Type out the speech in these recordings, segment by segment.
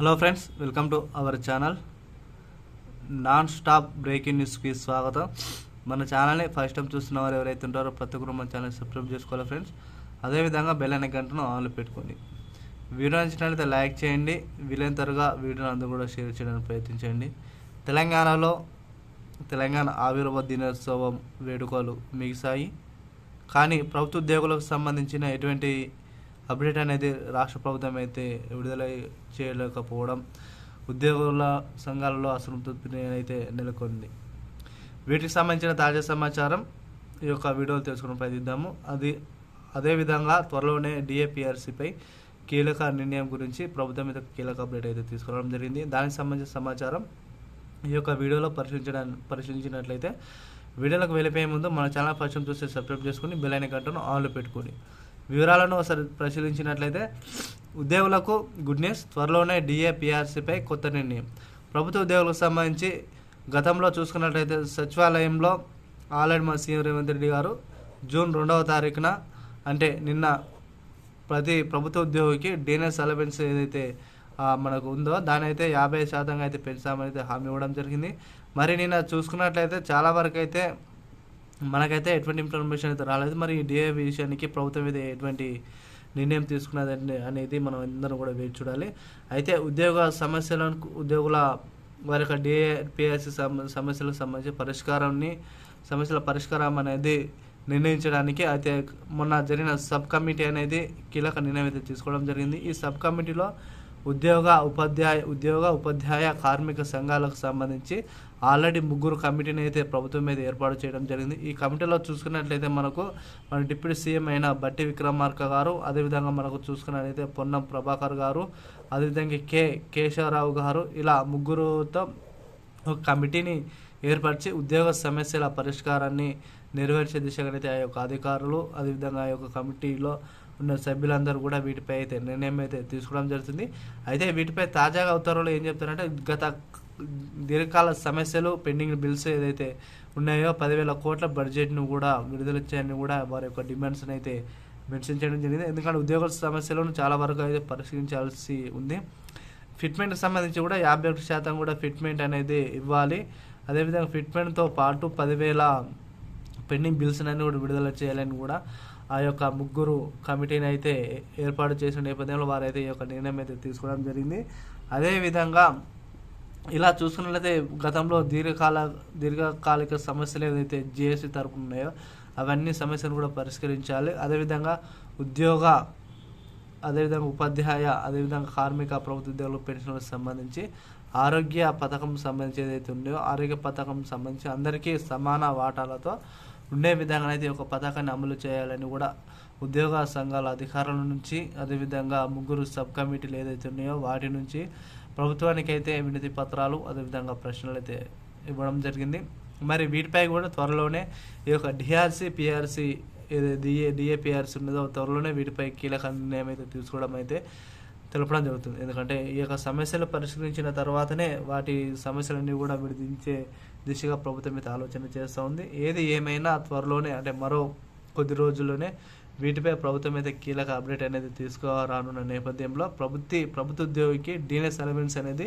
Hello friends, welcome to our channel. Non stop breaking న్యూస్కి స్వాగతం. మన ఛానల్ని ఫస్ట్ టైం చూస్తున్న వారు ఎవరైతే ఉంటారో ప్రతి ఒక్కరు మన ఛానల్ సబ్స్క్రైబ్ చేసుకోవాలి ఫ్రెండ్స్. అదేవిధంగా బెల్ అనే గంటను ఆన్లో పెట్టుకోండి. వీడియో నచ్చినట్లయితే లైక్ చేయండి. వీలైన త్వరగా వీడియోని అందరూ కూడా షేర్ చేయడానికి ప్రయత్నించండి. తెలంగాణ ఆవిర్భావ దినోత్సవం వేడుకలు ముగిశాయి. కానీ ప్రభుత్వ ఉద్యోగులకు సంబంధించిన ఎటువంటి అప్డేట్ అనేది రాష్ట్ర ప్రభుత్వం అయితే విడుదల చేయలేకపోవడం ఉద్యోగుల సంఘాలలో అసంతృప్తిని అయితే నెలకొంది. వీటికి సంబంధించిన తాజా సమాచారం ఈ యొక్క వీడియోలో తెలుసుకుని ప్రయత్నిద్దాము. అదేవిధంగా త్వరలోనే డిఏపిఆర్సీపై కీలక నిర్ణయం గురించి ప్రభుత్వం మీద కీలక అప్డేట్ అయితే తీసుకురావడం జరిగింది. దానికి సంబంధించిన సమాచారం ఈ యొక్క వీడియోలో పరిశీలించినట్లయితే వీడియోలకు వెళ్ళిపోయే ముందు మన ఛానల్ ఫస్ట్ టైం చూస్తే సబ్స్క్రైబ్ చేసుకుని బెల్ ఐకాన్ గంటను ఆన్లో పెట్టుకోండి. వివరాలను ఒకసారి పరిశీలించినట్లయితే ఉద్యోగులకు గుడ్ న్యూస్. త్వరలోనే డిఏపిఆర్సీపై కొత్త నిర్ణయం. ప్రభుత్వ ఉద్యోగులకు సంబంధించి గతంలో చూసుకున్నట్లయితే సచివాలయంలో ఆల్రెడీ మా సీఎం రేవంత్ రెడ్డి గారు జూన్ 2వ తారీఖున అంటే నిన్న ప్రతి ప్రభుత్వ ఉద్యోగికి డీనెస్ అలవెన్స్ ఏదైతే మనకు ఉందో దాని అయితే 50% అయితే పెంచామని అయితే హామీ ఇవ్వడం జరిగింది. మరి నిన్న చూసుకున్నట్లయితే చాలా వరకు అయితే మనకైతే ఎటువంటి ఇన్ఫర్మేషన్ అయితే రాలేదు. మరి ఈ డిఏ విషయానికి ప్రభుత్వం మీద ఎటువంటి నిర్ణయం తీసుకున్నది అనేది మనం అందరం కూడా వేచి చూడాలి. అయితే ఉద్యోగుల వారి యొక్క డిఏపిఆర్సీ సమస్యలకు సంబంధించి సమస్యల పరిష్కారం అనేది నిర్ణయించడానికి అయితే మొన్న జరిగిన సబ్ కమిటీ అనేది కీలక నిర్ణయం అయితే తీసుకోవడం జరిగింది. ఈ సబ్ కమిటీలో ఉద్యోగ ఉపాధ్యాయ కార్మిక సంఘాలకు సంబంధించి ఆల్రెడీ 3 కమిటీని అయితే ప్రభుత్వం మీద ఏర్పాటు చేయడం జరిగింది. ఈ కమిటీలో చూసుకున్నట్లయితే మన డిప్యూటీ సీఎం అయిన బట్టి విక్రమార్క గారు, అదేవిధంగా మనకు చూసుకున్నట్లయితే పొన్నం ప్రభాకర్ గారు, అదేవిధంగా కేశవరావు గారు, ఇలా 3తో ఒక కమిటీని ఏర్పరిచి ఉద్యోగ సమస్యల పరిష్కారాన్ని నెరవేర్చే దిశగానైతే ఆ యొక్క అధికారులు, అదేవిధంగా ఆ యొక్క కమిటీలో ఉన్న సభ్యులందరూ కూడా వీటిపై అయితే నిర్ణయం అయితే తీసుకోవడం జరుగుతుంది. అయితే వీటిపై తాజాగా ఉత్తర్వులు ఏం చెప్తారంటే గత దీర్ఘకాల సమస్యలు పెండింగ్ బిల్స్ ఏదైతే ఉన్నాయో 10,000 కోట్ల బడ్జెట్ను కూడా విడుదల చేయని కూడా వారి యొక్క డిమాండ్స్ని అయితే మెన్షన్ చేయడం జరిగింది. ఎందుకంటే ఉద్యోగుల సమస్యలను చాలా వరకు అయితే పరిశీలించాల్సి ఉంది. ఫిట్మెంట్కి సంబంధించి కూడా 51% కూడా ఫిట్మెంట్ అనేది ఇవ్వాలి. అదేవిధంగా ఫిట్మెంట్తో పాటు 10,000 పెండింగ్ బిల్స్ అన్ని కూడా విడుదల చేయాలని కూడా ఆ యొక్క 3 కమిటీని అయితే ఏర్పాటు చేసిన నేపథ్యంలో వారైతే ఈ యొక్క నిర్ణయం అయితే తీసుకోవడం జరిగింది. అదేవిధంగా ఇలా చూసుకున్నట్లయితే గతంలో దీర్ఘకాలిక సమస్యలు ఏదైతే జిఎస్టీ తరపున ఉన్నాయో అవన్నీ సమస్యలు కూడా పరిష్కరించాలి. అదేవిధంగా ఉపాధ్యాయ, అదేవిధంగా కార్మిక ప్రభుత్వ ఉద్యోగుల పెన్షన్లకు సంబంధించి ఆరోగ్య పథకం సంబంధించి ఏదైతే ఉన్నాయో ఆరోగ్య పథకం సంబంధించి అందరికీ సమాన వాటాలతో ఉండే విధంగా అయితే ఒక పథకాన్ని అమలు చేయాలని కూడా ఉద్యోగ సంఘాల అధికారుల నుంచి, అదేవిధంగా 3 సబ్ కమిటీలు ఏదైతే ఉన్నాయో వాటి నుంచి ప్రభుత్వానికి అయితే వినతి పత్రాలు, అదేవిధంగా ప్రశ్నలు అయితే ఇవ్వడం జరిగింది. మరి వీటిపై కూడా త్వరలోనే ఈ యొక్క డిఆర్సీ డిఏపిఆర్సీ ఉన్నదో త్వరలోనే వీటిపై కీలక నిర్ణయం అయితే తీసుకోవడం అయితే తెలపడం జరుగుతుంది. ఎందుకంటే ఈ యొక్క సమస్యలు పరిష్కరించిన తర్వాతనే వాటి సమస్యలన్నీ కూడా విడిదించే దిశగా ప్రభుత్వం అయితే ఆలోచన చేస్తూ ఉంది. ఏది ఏమైనా త్వరలోనే అంటే మరో కొద్ది రోజుల్లోనే వీటిపై ప్రభుత్వం అయితే కీలక అప్డేట్ అనేది తీసుకురానున్న నేపథ్యంలో ప్రభుత్వ ఉద్యోగికి డీనెస్ అలవెన్స్ అనేది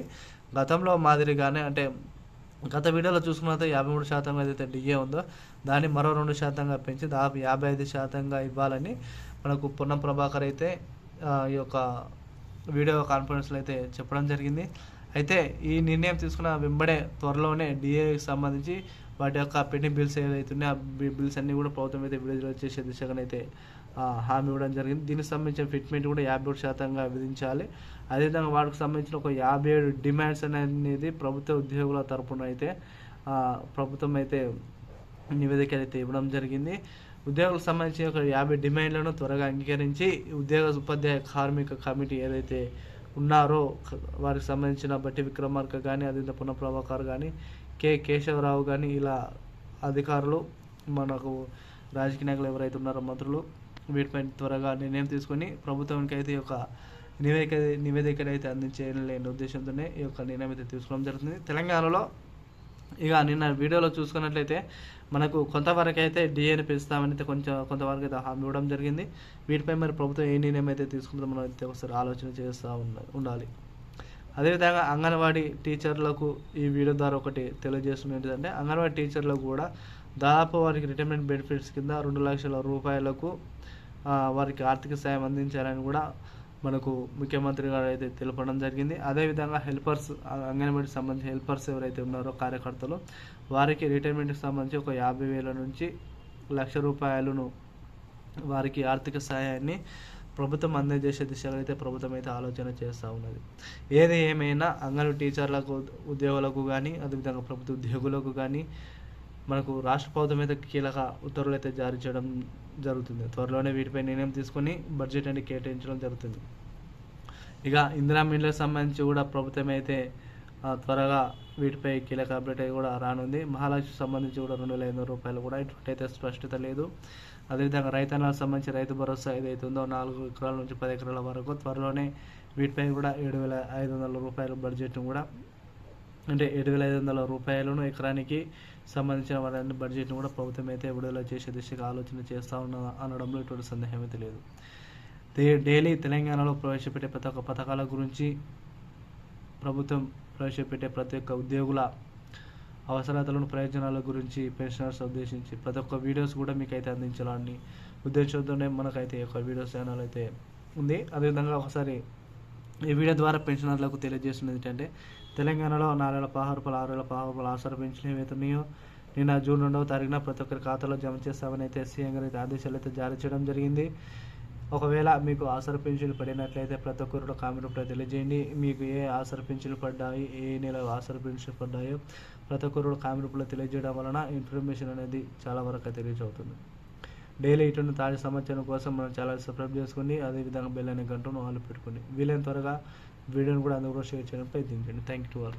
గతంలో మాదిరిగానే అంటే గత వీడియోలో చూసుకున్నట్లయితే 53% ఏదైతే డిఏ ఉందో దాన్ని మరో 2% పెంచి దాదాపు 55% ఇవ్వాలని మనకు పొన్నం ప్రభాకర్ అయితే ఈ యొక్క వీడియో కాన్ఫరెన్స్లో అయితే చెప్పడం జరిగింది. అయితే ఈ నిర్ణయం తీసుకున్న వెంబడే త్వరలోనే డిఏకి సంబంధించి వాటి యొక్క పెండింగ్ బిల్స్ ఏవైతే ఉన్నాయో ఆ బిల్స్ అన్నీ కూడా ప్రభుత్వం అయితే విడుదల చేసే దిశగానైతే హామీ ఇవ్వడం జరిగింది. దీనికి సంబంధించిన ఫిట్మెంట్ కూడా 51% విధించాలి. అదేవిధంగా వాటికి సంబంధించిన ఒక 57 డిమాండ్స్ అనేది ప్రభుత్వ ఉద్యోగుల తరపున అయితే ప్రభుత్వం అయితే నివేదికలు అయితే ఇవ్వడం జరిగింది. ఉద్యోగులకు సంబంధించిన ఒక 50 డిమాండ్లను త్వరగా అంగీకరించి ఉపాధ్యాయ కార్మిక కమిటీ ఏదైతే ఉన్నారో వారికి సంబంధించిన బట్టి విక్రమార్క కానీ, అదేవిధంగా పొన్న ప్రభాకర్ కానీ, కేశవరావు కానీ, ఇలా అధికారులు, మనకు రాజకీయ నాయకులు ఎవరైతే ఉన్నారో మంత్రులు వీటిపై త్వరగా నిర్ణయం తీసుకొని ప్రభుత్వానికి అయితే ఈ యొక్క నివేదికను అయితే అందించేయాలనే ఉద్దేశంతోనే ఈ యొక్క నిర్ణయం అయితే తీసుకోవడం జరుగుతుంది. తెలంగాణలో ఇక నిన్న వీడియోలో చూసుకున్నట్లయితే మనకు కొంతవరకు అయితే డిఏని పెంచుతామని అయితే కొంతవరకు అయితే హామీ ఇవ్వడం జరిగింది. వీటిపై మరి ప్రభుత్వం ఏ నిర్ణయం అయితే తీసుకుంటుందో మనం అయితే ఒకసారి ఆలోచన చేస్తూ ఉండాలి. అదేవిధంగా అంగన్వాడీ టీచర్లకు ఈ వీడియో ద్వారా ఒకటి తెలియజేస్తున్నది ఏంటంటే, అంగన్వాడీ టీచర్లకు కూడా దాదాపు వారికి రిటైర్మెంట్ బెనిఫిట్స్ కింద 2,00,000 రూపాయలకు వారికి ఆర్థిక సాయం అందించాలని కూడా మనకు ముఖ్యమంత్రి గారు అయితే తెలపడం జరిగింది. అదేవిధంగా హెల్పర్స్, అంగన్వాడీకి సంబంధించి హెల్పర్స్ ఎవరైతే ఉన్నారో కార్యకర్తలు, వారికి రిటైర్మెంట్కి సంబంధించి ఒక 50,000 నుంచి 1,00,000 రూపాయలను వారికి ఆర్థిక సహాయాన్ని ప్రభుత్వం అందజేసే దిశగా అయితే ప్రభుత్వం అయితే ఆలోచన చేస్తూ ఉన్నది. ఏది ఏమైనా అంగన్వాడీ టీచర్లకు, ఉద్యోగులకు కానీ, అదేవిధంగా ప్రభుత్వ ఉద్యోగులకు కానీ మనకు రాష్ట్ర ప్రభుత్వం అయితే కీలక ఉత్తర్వులు అయితే జారీ చేయడం జరుగుతుంది. త్వరలోనే వీటిపై నిర్ణయం తీసుకొని బడ్జెట్ అనేది కేటాయించడం జరుగుతుంది. ఇక ఇందిరమ్మ ఇళ్ళకి సంబంధించి కూడా ప్రభుత్వం అయితే త్వరగా వీటిపై కీలక అప్డేట్ కూడా రానుంది. మహాలక్ష్మికి సంబంధించి కూడా 2,500 రూపాయలు కూడా ఇటువంటి అయితే స్పష్టత లేదు. అదేవిధంగా రైతన్నలకు సంబంధించి రైతు భరోసా ఏదైతే ఉందో 4 ఎకరాల నుంచి 10 ఎకరాల వరకు త్వరలోనే వీటిపై కూడా 7,500 రూపాయల బడ్జెట్ను కూడా, అంటే 7,500 రూపాయలను ఎకరానికి సంబంధించిన వారి బడ్జెట్ను కూడా ప్రభుత్వం అయితే విడుదల చేసే దిశగా ఆలోచన చేస్తూ అనడంలో ఎటువంటి సందేహం అయితే లేదు. డైలీ తెలంగాణలో ప్రవేశపెట్టే ప్రతి ఒక్క పథకాల గురించి, ప్రభుత్వం ప్రవేశపెట్టే ప్రతి ఒక్క ఉద్యోగుల అవసరాలను, ప్రయోజనాల గురించి, పెన్షనర్స్ ఉద్దేశించి ప్రతి ఒక్క వీడియోస్ కూడా మీకు అయితే అందించాలని ఉద్దేశంతోనే మనకైతే ఒక వీడియోస్ ఛానల్ అయితే ఉంది. అదేవిధంగా ఒకసారి ఈ వీడియో ద్వారా పెన్షనర్లకు తెలియజేస్తున్నది ఏంటంటే, తెలంగాణలో 4,16 రూపాయలు, 6,16 రూపాయలు ఆసర పెన్షన్ ఏవైతే ఉన్నాయో నిన్న జూన్ 2వ తారీఖున ప్రతి ఒక్కరి ఖాతాలో జమ చేస్తామని అయితే సీఎం గారు అయితే ఆదేశాలు అయితే జారీ చేయడం జరిగింది. ఒకవేళ మీకు ఆసర పెన్షన్లు పడినట్లయితే ప్రతి ఒక్కరు కామెంట్ రూపంలో తెలియజేయండి. మీకు ఏ ఆసర పెన్షన్లు పడ్డాయి, ఏ నెల ఆసర పెన్షన్లు పడ్డాయో ప్రతి ఒక్కరు కామెంట్ రూపంలో తెలియజేయడం వలన ఇన్ఫర్మేషన్ అనేది చాలా వరకు తెలియజ అవుతుంది. డైలీ ఇటువంటి తాజా సమాచారం కోసం మనం ఛానల్ సబ్స్క్రైబ్ చేసుకోండి. అదేవిధంగా బెల్ అనే గంటను ఆల్ పెట్టుకోండి. వీలైన త్వరగా వీడియోని కూడా అందరూ షేర్ చేయడం ప్రయత్నించండి. Thank you to all.